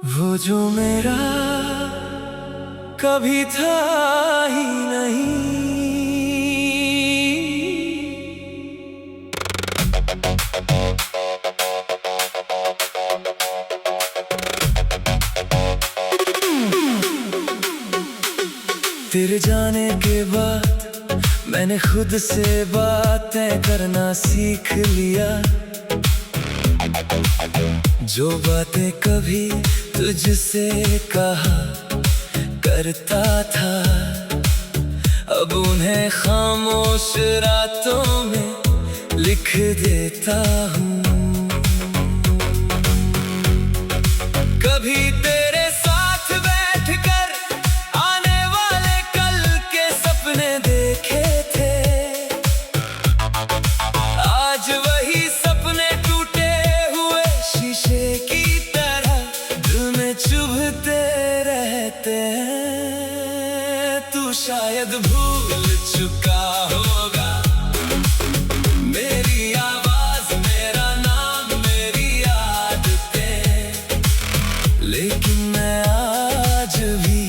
वो जो मेरा कभी था ही नहीं। तेरे जाने के बाद मैंने खुद से बातें करना सीख लिया। जो बातें कभी तुझसे कहा करता था, अब उन्हें खामोश रातों में लिख देता हूँ। कभी तेरे साथ बैठकर आने वाले कल के सपने देखे थे, आज वही सपने टूटे हुए शीशे की तरह दिल में चुभते रहते हैं। तू शायद भूल चुका होगा मेरी आवाज, मेरा नाम, मेरी आदतें, लेकिन मैं आज भी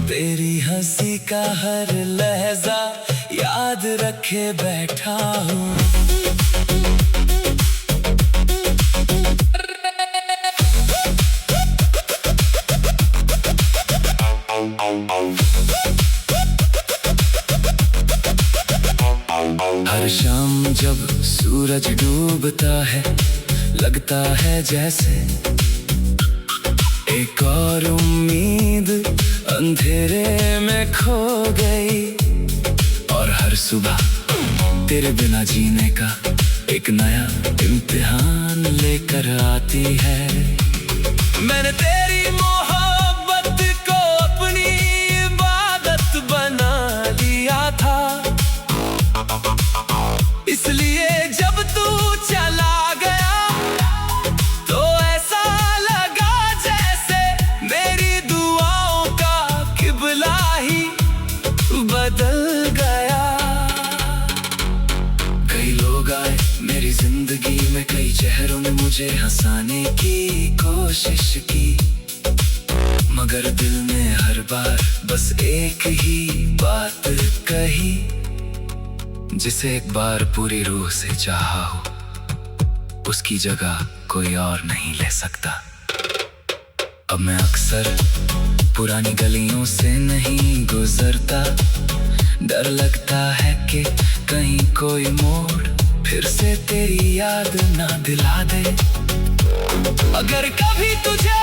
तेरी हंसी का हर लहजा याद रखे बैठा हूँ। हर शाम जब सूरज डूबता है, लगता है जैसे एक और उम्मीद अंधेरे में खो गई। और हर सुबह तेरे बिना जीने का एक नया इम्तिहान लेकर आती है। मैंने तेरी मोहब्बत को अपनी इबादत बना लिया था, इसलिए जब तू चला गया तो ऐसा लगा जैसे मेरी दुआओं का किबला ही बदल गया। कई लोग आए मेरी जिंदगी में, कई चेहरों ने मुझे हंसाने की कोशिश की, मगर दिल ने हर बार बस एक ही बात कही, जिसे एक बार पूरी रूह से चाहा हो उसकी जगह कोई और नहीं ले सकता। अब मैं अक्सर पुरानी गलियों से नहीं गुजरता, डर लगता है कि कहीं कोई मोड़ फिर से तेरी याद ना दिला दे। अगर कभी तुझे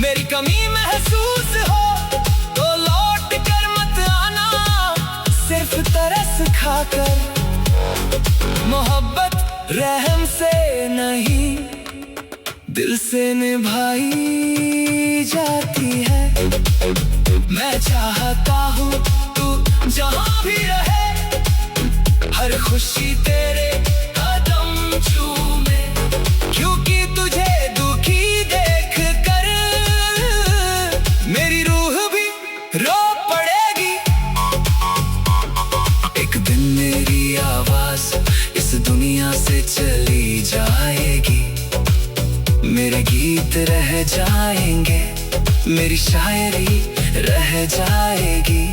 मेरी कमी महसूस हो तो लौट कर मत आना, सिर्फ तरस खाकर। मोहब्बत रहम से नहीं दिल से निभाई जाती है। मैं चाहता हूँ तू जहाँ भी रहे, हर खुशी तेरे कदम चूमे, क्योंकि तुझे दुखी देख कर मेरी रूह भी रो पड़ेगी। एक दिन मेरी आवाज इस दुनिया से चली जाएगी, मेरे गीत रह जाएंगे, मेरी शायरी रह जाएगी,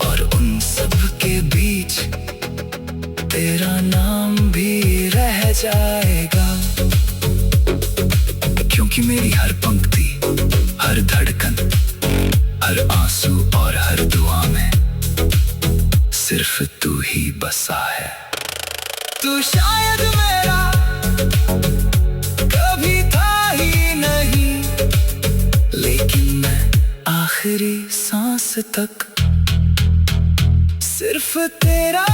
और उन सब के बीच तेरा नाम भी रह जाएगा। क्योंकि मेरी हर पंक्ति, हर धड़कन, हर आंसू और हर दुआ में सिर्फ तू ही बसा है। तू शायद मेरा कभी था ही नहीं, लेकिन मैं आखिरी सांस तक सिर्फ तेरा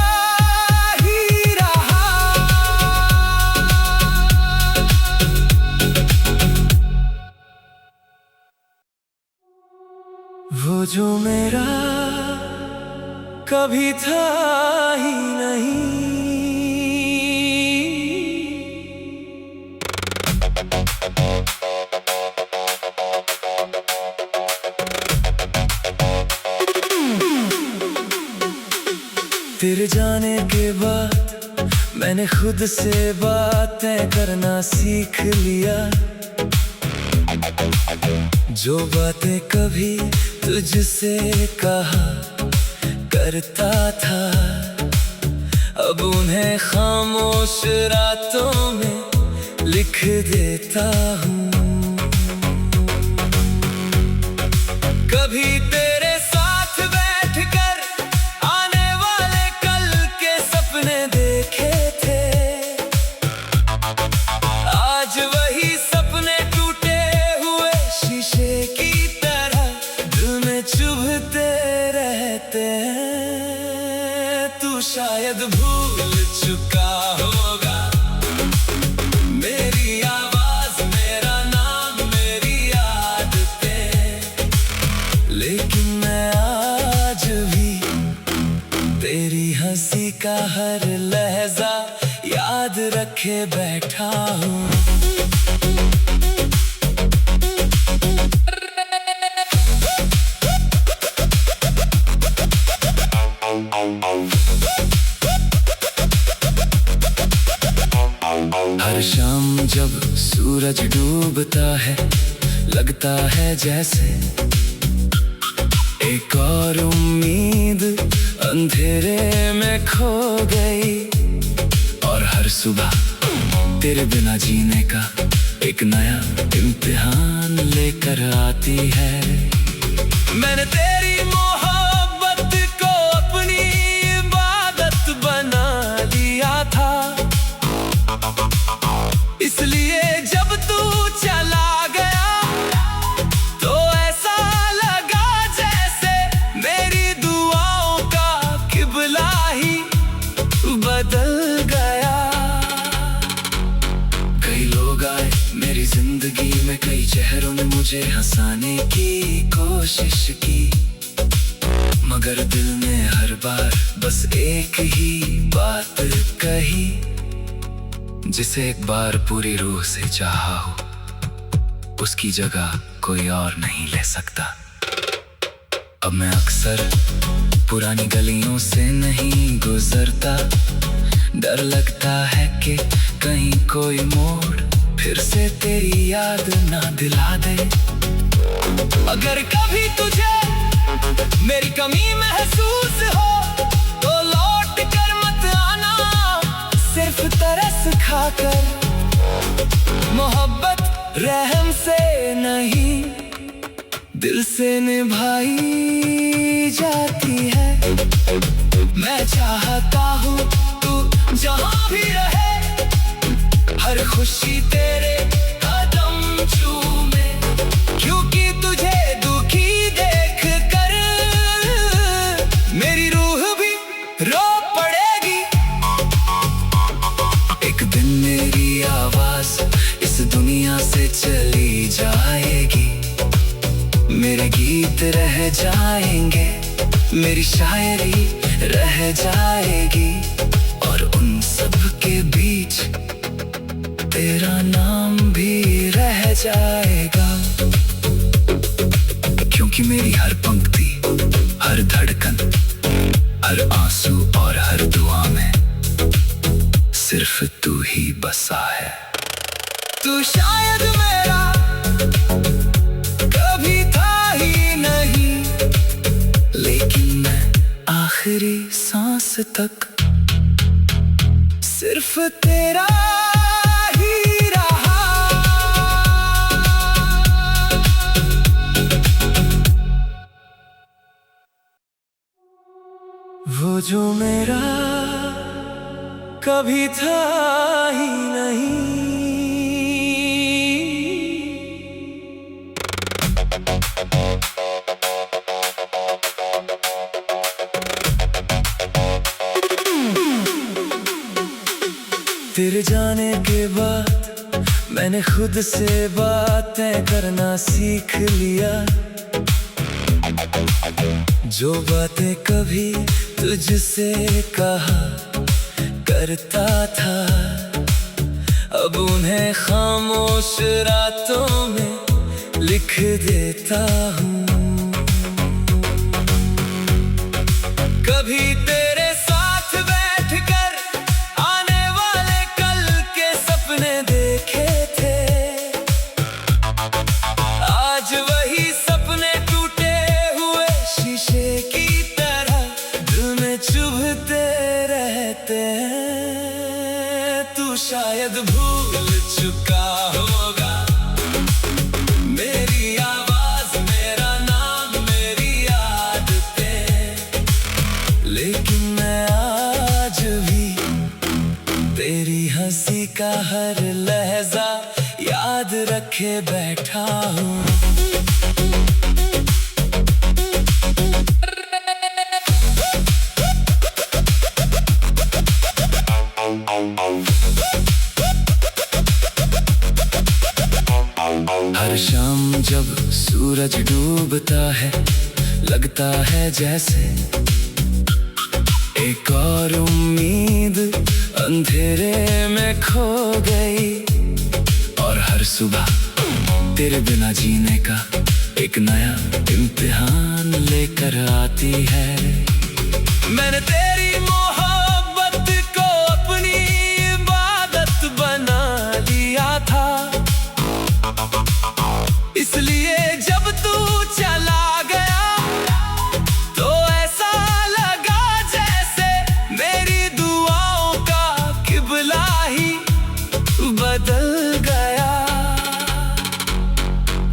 ही रहा। वो जो मेरा कभी था ही नहीं। तेरे जाने के बाद मैंने खुद से बातें करना सीख लिया। जो बातें कभी तुझसे कहा करता था, अब उन्हें खामोश रातों में लिख देता हूँ। कभी तेरे साथ बैठकर आने वाले कल के सपने देखे थे, आज वही सपने टूटे हुए शीशे की तरह दिल में चुभते रहते हैं। तू शायद भूल चुका होगा मेरी आवाज, मेरा नाम, मेरी आदतें, लेकिन मैं आज भी तेरी हंसी का हर लहजा याद रखे बैठा हूँ। हर शाम जब सूरज डूबता है, लगता है जैसे एक और उम्मीद अंधेरे में खो गई। और हर सुबह तेरे बिना जीने का एक नया इम्तिहान लेकर आती है। मैंने तेरी मोहब्बत को अपनी इबादत बना लिया था, इसलिए जब तू चला गया तो ऐसा लगा जैसे मेरी दुआओं का किबला ही बदल गया। कई लोग आए मेरी जिंदगी में, कई चेहरों ने मुझे हंसाने की कोशिश की, मगर दिल ने हर बार बस एक ही बात कही, जिसे एक बार पूरी रूह से चाहा हो उसकी जगह कोई और नहीं ले सकता। अब मैं अक्सर पुरानी गलियों से नहीं गुजरता, डर लगता है कि कहीं कोई मोड़ फिर से तेरी याद ना दिला दे। अगर कभी तुझे मेरी कमी महसूस हो तो लौट कर मत आना, सिर्फ तरस खाकर। मोहब्बत रहम से नहीं दिल से निभाई जाती है। मैं चाहता हूँ तू जहाँ भी रहे, हर खुशी तेरे कदम चूमे, क्योंकि तुझे दुखी देख कर मेरी रूह भी रो पड़ेगी। एक दिन मेरी आवाज इस दुनिया से चली जाएगी, मेरे गीत रह जाएंगे, मेरी शायरी रह जाएगी, और उन सब के बीच तेरा नाम भी रह जाएगा। क्योंकि मेरी हर पंक्ति, हर धड़कन, हर आंसू और हर दुआ में सिर्फ तू ही बसा है। तू शायद मेरा कभी था ही नहीं, लेकिन मैं आखिरी सांस तक सिर्फ तेरा ही रहा। वो जो मेरा कभी था ही नहीं। तेरे जाने के बाद मैंने खुद से बातें करना सीख लिया, जो बातें कभी तुझसे कहा करता था, अब उन्हें खामोश रातों में लिख देता हूँ। कभी तेरे साथ बैठकर आने वाले कल के सपने देखे थे, आज वही याद रखे बैठा हूँ। हर शाम जब सूरज डूबता है, लगता है जैसे एक और उम्मीद अंधेरे में खो गई। और हर सुबह तेरे बिना जीने का एक नया इम्तिहान लेकर आती है। मैंने तेरी मोहब्बत को अपनी इबादत बना लिया था, इसलिए जब तू चला गया तो ऐसा लगा जैसे मेरी दुआओं का किबला ही बदल गया।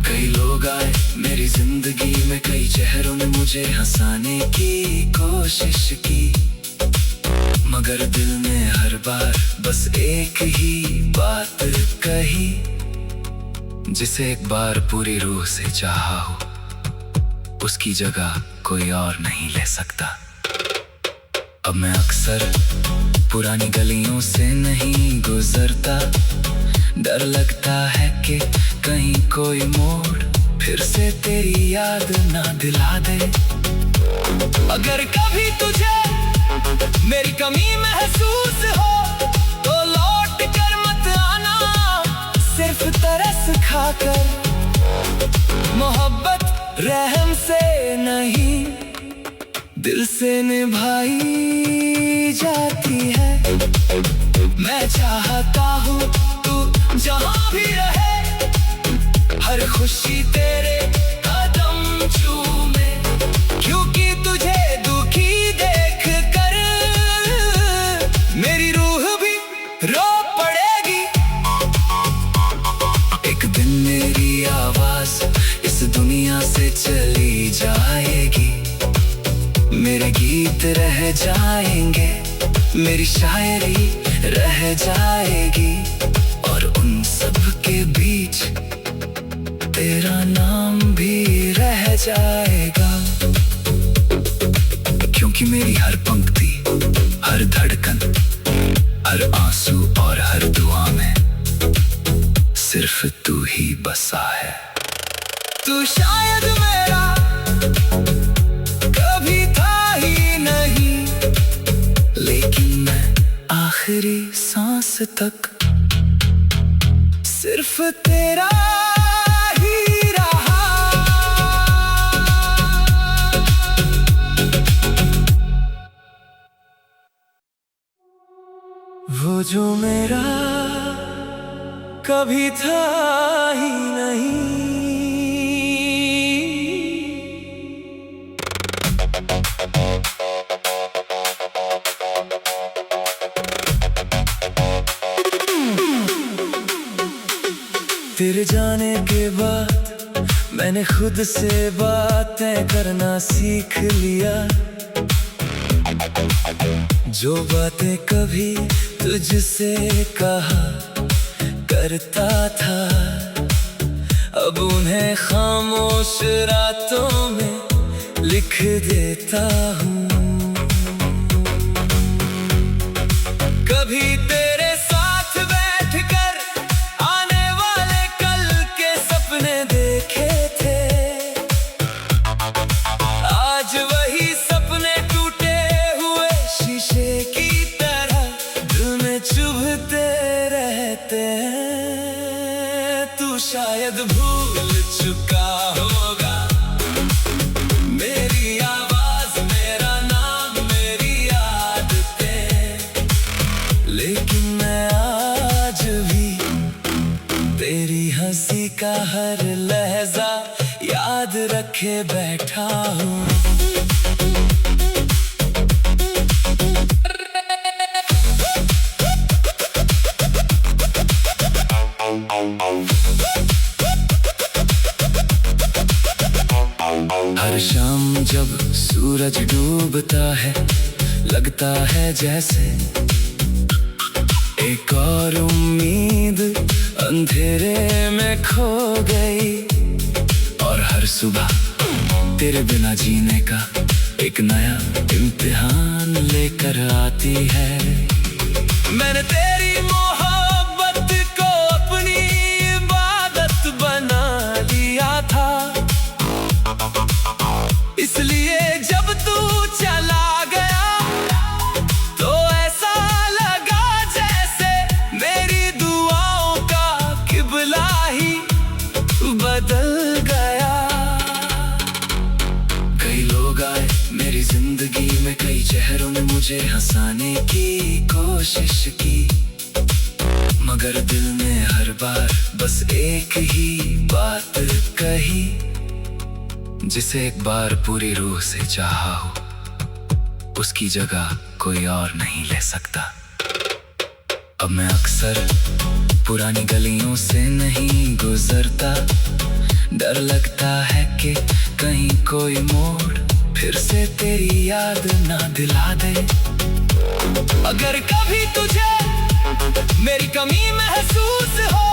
कई लोग आए मेरी जिंदगी में, कई चेहरों ने मुझे हंसाने की कोशिश की, मगर दिल ने हर बार बस एक ही बात कही, जिसे एक बार पूरी रूह से चाहा हो उसकी जगह कोई और नहीं ले सकता। अब मैं अक्सर पुरानी गलियों से नहीं गुजरता, डर लगता है कि कहीं कोई मोड़ फिर से तेरी याद ना दिला दे। अगर कभी तुझे मेरी कमी महसूस हो तो लौट कर मत आना, सिर्फ तरस खाकर। मोहब्बत रहम से नहीं दिल से निभाई जाती है। मैं चाहता हूँ तू जहाँ भी रहे, हर खुशी तेरे कदम चूमे, क्योंकि तुझे दुखी देख कर मेरी रूह भी रो पड़ेगी। एक दिन मेरी आवाज इस दुनिया से चली जाएगी, मेरे गीत रह जाएंगे, मेरी शायरी रह जाएगी, और उन सब के बीच तेरा नाम भी रह जाएगा। क्योंकि मेरी हर पंक्ति, हर धड़कन, हर आंसू और हर दुआ में सिर्फ तू ही बसा है। तू शायद मेरा कभी था ही नहीं, लेकिन मैं आखिरी सांस तक सिर्फ तेरा ही रहा। वो जो मेरा कभी था ही नहीं। तेरे जाने के बाद मैंने खुद से बातें करना सीख लिया, जो बातें कभी तुझसे कहा करता था, अब उन्हें खामोश रातों में लिख देता हूँ। कभी तेरे साथ बैठकर आने वाले कल के सपने देखे थे, आज वही सपने टूटे हुए शीशे की तरह दिल में चुभते रहते हैं। तू शायद भूल चुका होगा मेरी आवाज, मेरा नाम, मेरी आदतें, लेकिन मैं आज भी तेरी हंसी का हर लहजा याद रखे बैठा हूँ। हर शाम जब सूरज डूबता है, लगता है जैसे एक और उम्मीद अंधेरे में खो गई, और हर सुबह तेरे बिना जीने का एक नया इम्तिहान लेकर आती है। मैंने तेरी मोहब्बत को अपनी इबादत बना लिया था, इसलिए जब तू चला गया तो ऐसा लगा जैसे मेरी दुआओं का किबला ही बदल गया। कई लोग आए मेरी जिंदगी में, कई चेहरों ने मुझे हंसाने की कोशिश की, मगर दिल ने हर बार बस एक ही बात कही, जिसे एक बार पूरी रूह से चाहा हो उसकी जगह कोई और नहीं ले सकता। अब मैं अक्सर पुरानी गलियों से नहीं गुजरता, डर लगता है कि कहीं कोई मोड़ फिर से तेरी याद ना दिला दे। अगर कभी तुझे मेरी कमी महसूस हो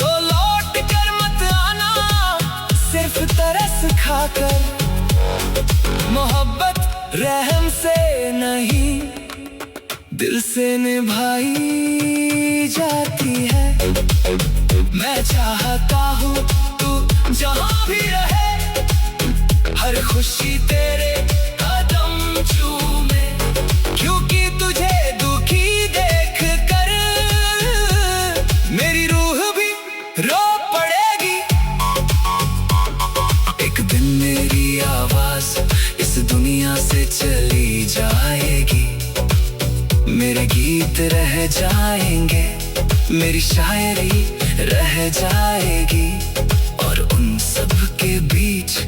तो लौट कर मत आना, सिर्फ तरस खाकर। मोहब्बत रहम से नहीं दिल से निभाई जाती है। मैं चाहता हूँ तू जहाँ भी रहे, हर खुशी तेरे कदम चूमे, क्योंकि तुझे दुखी देख कर मेरी रूह भी रो पड़ेगी। एक दिन मेरी आवाज इस दुनिया से चली जाएगी, मेरे गीत रह जाएंगे, मेरी शायरी रह जाएगी, और उन सब के बीच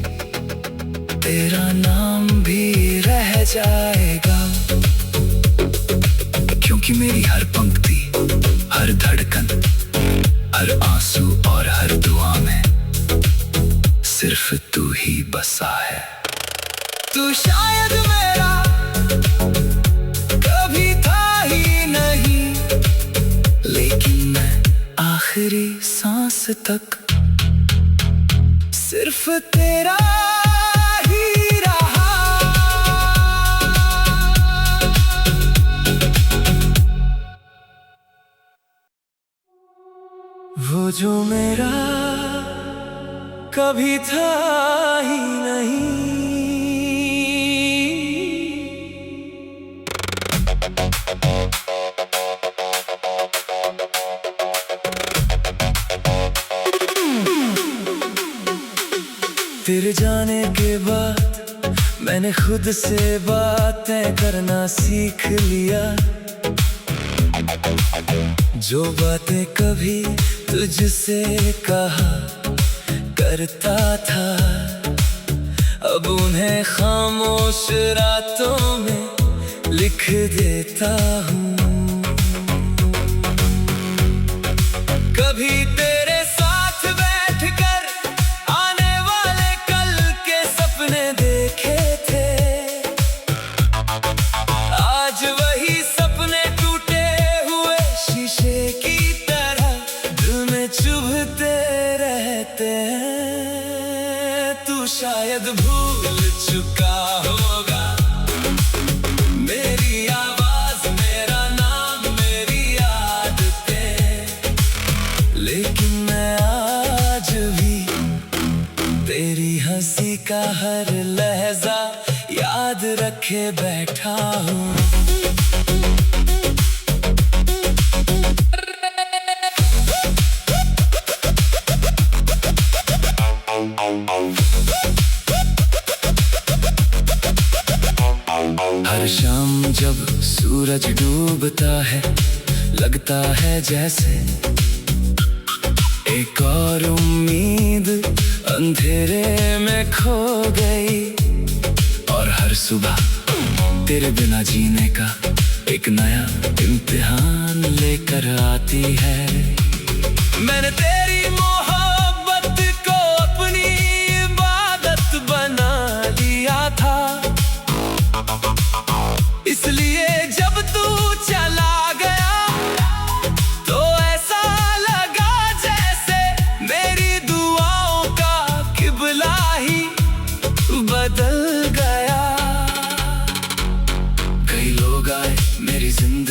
तेरा नाम भी रह जाएगा। क्योंकि मेरी हर पंक्ति, हर धड़कन, हर आंसू और हर दुआ में सिर्फ तू ही बसा है। तू शायद मेरा कभी था ही नहीं, लेकिन मैं आखिरी सांस तक सिर्फ तेरा ही रहा। वो जो मेरा कभी था ही नहीं। तेरे जाने के बाद मैंने खुद से बातें करना सीख लिया, जो बातें कभी तुझसे कहा करता था, अब उन्हें खामोश रातों में लिख देता हूँ। कभी तेरे साथ बैठकर आने वाले कल के सपने देखे थे, आज वही सपने टूटे हुए शीशे की तरह दिल में चुभते रहते हैं। तू शायद भूल चुका होगा मेरी आवाज, मेरा नाम, मेरी आदतें, लेकिन मैं आज भी तेरी हंसी का हर लहजा याद रखे बैठा हूँ। हर शाम जब सूरज डूबता है, लगता है जैसे एक और उम्मीद अंधेरे में खो गई, और हर सुबह तेरे बिना जीने का एक नया इम्तिहान लेकर आती है। मैंने तेरी मोहब्बत को अपनी इबादत बना लिया था, इसलिए जब तू चला गया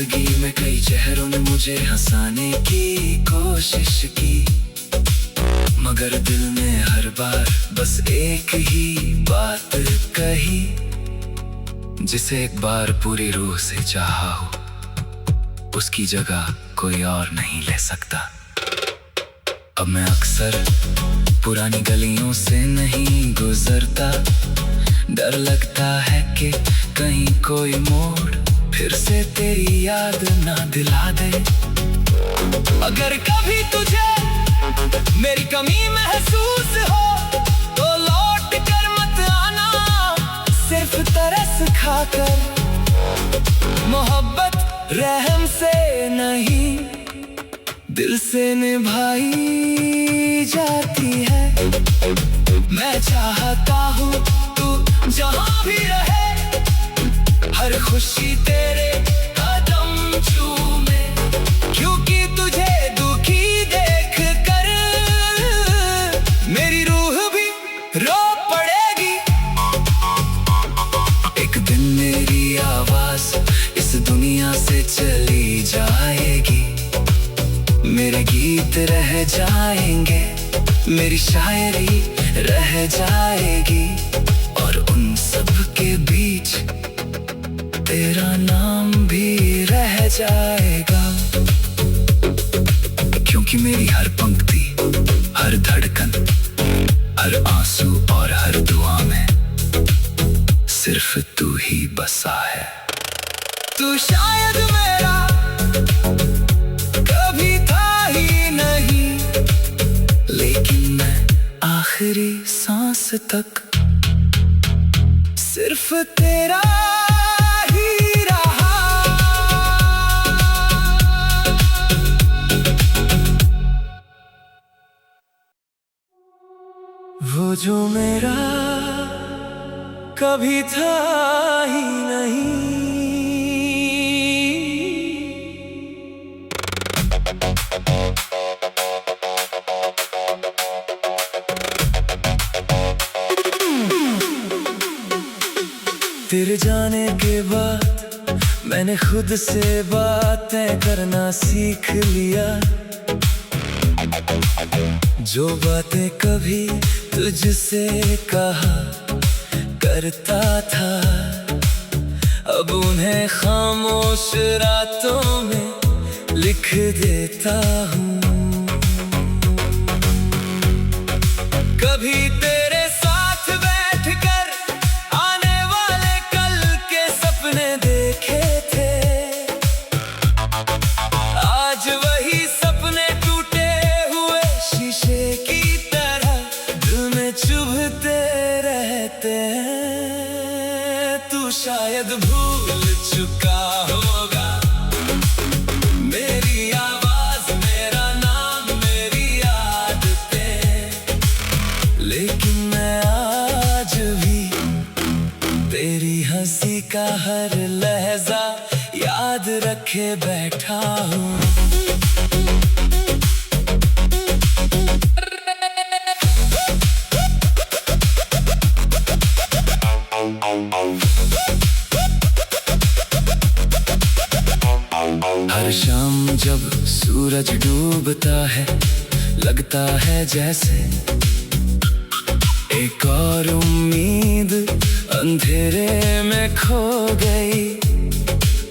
जिंदगी में कई चेहरों ने मुझे हंसाने की कोशिश की, मगर दिल ने हर बार बस एक ही बात कही, जिसे एक बार पूरी रूह से चाहा हो उसकी जगह कोई और नहीं ले सकता। अब मैं अक्सर पुरानी गलियों से नहीं गुजरता, डर लगता है कि कहीं कोई मोड़ फिर से तेरी याद ना दिला दे। अगर कभी तुझे मेरी कमी महसूस हो तो लौट कर मत आना, सिर्फ तरस खाकर। मोहब्बत रहम से नहीं दिल से निभाई जाती है। मैं चाहता हूँ तू जहाँ भी रहे, हर खुशी तेरे कदम चूमे, क्योंकि तुझे दुखी देख कर मेरी रूह भी रो पड़ेगी। एक दिन मेरी आवाज इस दुनिया से चली जाएगी, मेरे गीत रह जाएंगे, मेरी शायरी रह जाएगी, और उन सब के बीच तेरा नाम भी रह जाएगा। क्योंकि मेरी हर पंक्ति, हर धड़कन, हर आंसू और हर दुआ में सिर्फ तू ही बसा है। तू शायद मेरा कभी था ही नहीं, लेकिन मैं आखिरी सांस तक सिर्फ तेरा ही रहा। वो जो मेरा कभी था ही नहीं। तेरे जाने के बाद मैंने खुद से बातें करना सीख लिया, जो बातें कभी तुझसे कहा करता था, अब उन्हें खामोश रातों में लिख देता हूँ। कभी तेरे साथ बैठकर आने वाले कल के सपने देखे थे, आज वही सपने टूटे हुए शीशे की तरह दिल में चुभते रहते हैं। तू शायद भूल चुका होगा मेरी आवाज, मेरा नाम, मेरी आदतें, लेकिन मैं आज भी तेरी हंसी का हर लहजा याद रखे बैठा हूँ। हर शाम जब सूरज डूबता है, लगता है जैसे एक और उम्मीद अंधेरे में खो गई,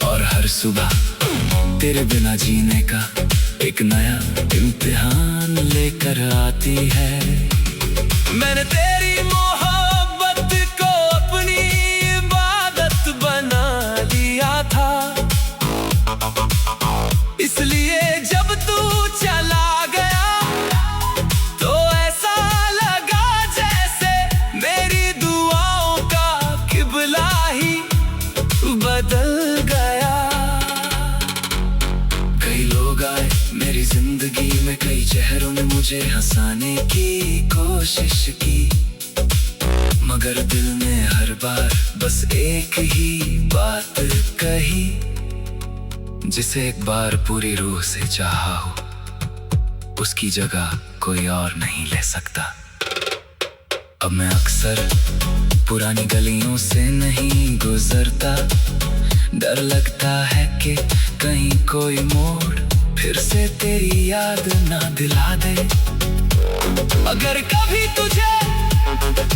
और हर सुबह तेरे बिना जीने का एक नया इम्तिहान लेकर आती है। मैंने तेरी मोहब्बत को अपनी इबादत बना लिया था, इसलिए जब तू चला गया तो ऐसा लगा जैसे मेरी दुआओं का किबला ही बदल गया। कई लोग आए मेरी जिंदगी में, कई चेहरों ने मुझे हंसाने की कोशिश की, मगर दिल ने हर बार बस एक ही बात कही, जिसे एक बार पूरी रूह से चाहा हो उसकी जगह कोई और नहीं ले सकता। अब मैं अक्सर पुरानी गलियों से नहीं गुजरता, डर लगता है कि कहीं कोई मोड़ फिर से तेरी याद ना दिला दे। अगर कभी तुझे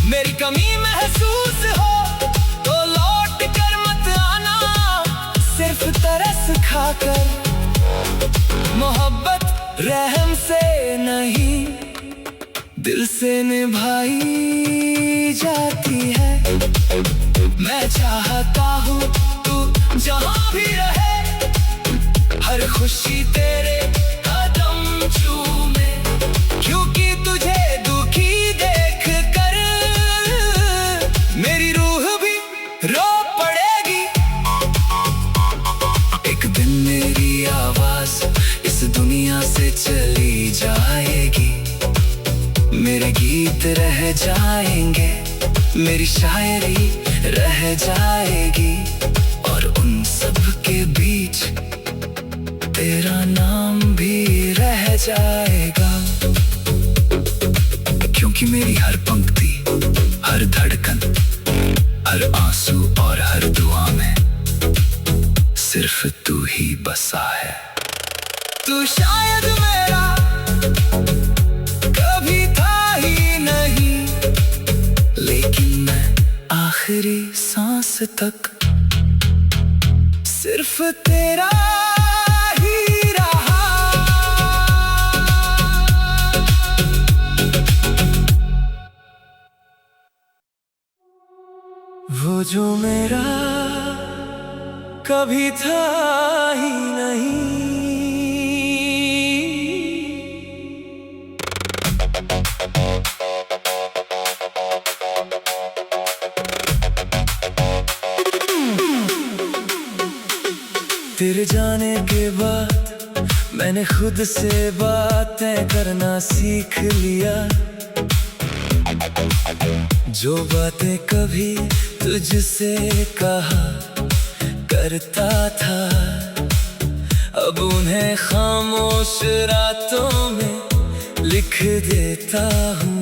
मेरी कमी महसूस हो तो लौट कर मत आना, सिर्फ तरस खाकर। मोहब्बत रहम से नहीं दिल से निभाई जाती है। मैं चाहता हूँ तू जहाँ भी रहे, हर खुशी तेरे कदम चूमे, क्योंकि तुझे दुखी देख कर मेरी रूह भी रो पड़ेगी। एक दिन मेरी आवाज इस दुनिया से चली जाएगी, मेरे गीत रह जाएंगे, मेरी शायरी रह जाएगी, और उन सब के बीच तेरा नाम भी रह जाएगा। क्योंकि मेरी हर पंक्ति, हर धड़कन, हर आंसू और हर दुआ में सिर्फ तू ही बसा है। तू शायद मेरा कभी था ही नहीं, लेकिन मैं आखिरी सांस तक सिर्फ तेरा ही रहा। वो जो मेरा कभी था ही नहीं। तेरे जाने के बाद मैंने खुद से बातें करना सीख लिया। जो बातें कभी तुझसे कहा करता था, अब उन्हें खामोश रातों में लिख देता हूँ।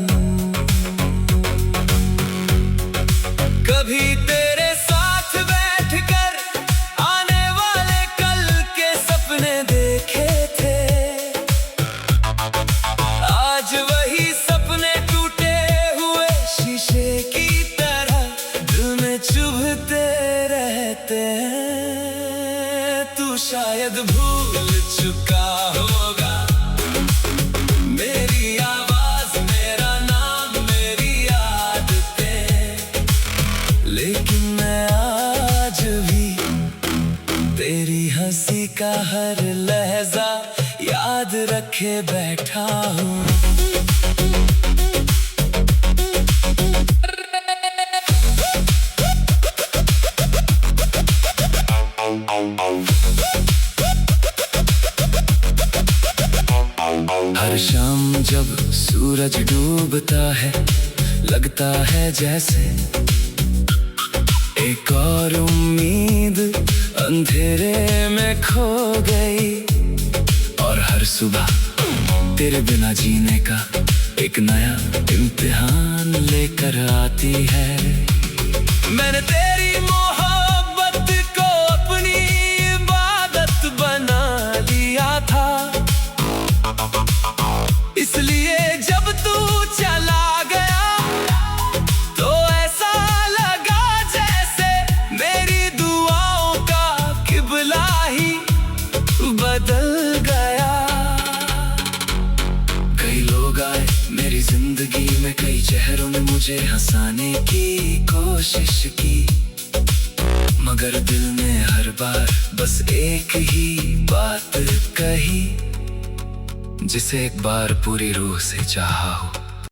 कभी तेरे साथ बैठकर आने वाले कल के सपने देखे थे, आज वही सपने टूटे हुए शीशे की तरह दिल में चुभते रहते हैं। तू शायद भूल चुका होगा मेरी आवाज, मेरा नाम, मेरी आदतें, लेकिन मैं आज भी तेरी हंसी का हर लहजा याद रखे बैठा हूँ। हर शाम जब सूरज डूबता है, लगता है जैसे एक और उम्मीद अंधेरे में खो गई। और हर सुबह तेरे बिना जीने का एक नया इम्तिहान लेकर आती है। मैंने तेरी मोहब्बत को अपनी इबादत बना लिया था, इसलिए जब तू चला गया तो ऐसा लगा जैसे मेरी दुआओं का किबला ही बदल गया। कई लोग आए मेरी जिंदगी में, कई चेहरों ने मुझे हंसाने की कोशिश की, मगर दिल ने हर बार बस एक ही बात कही, जिसे एक बार पूरी रूह से चाहा हो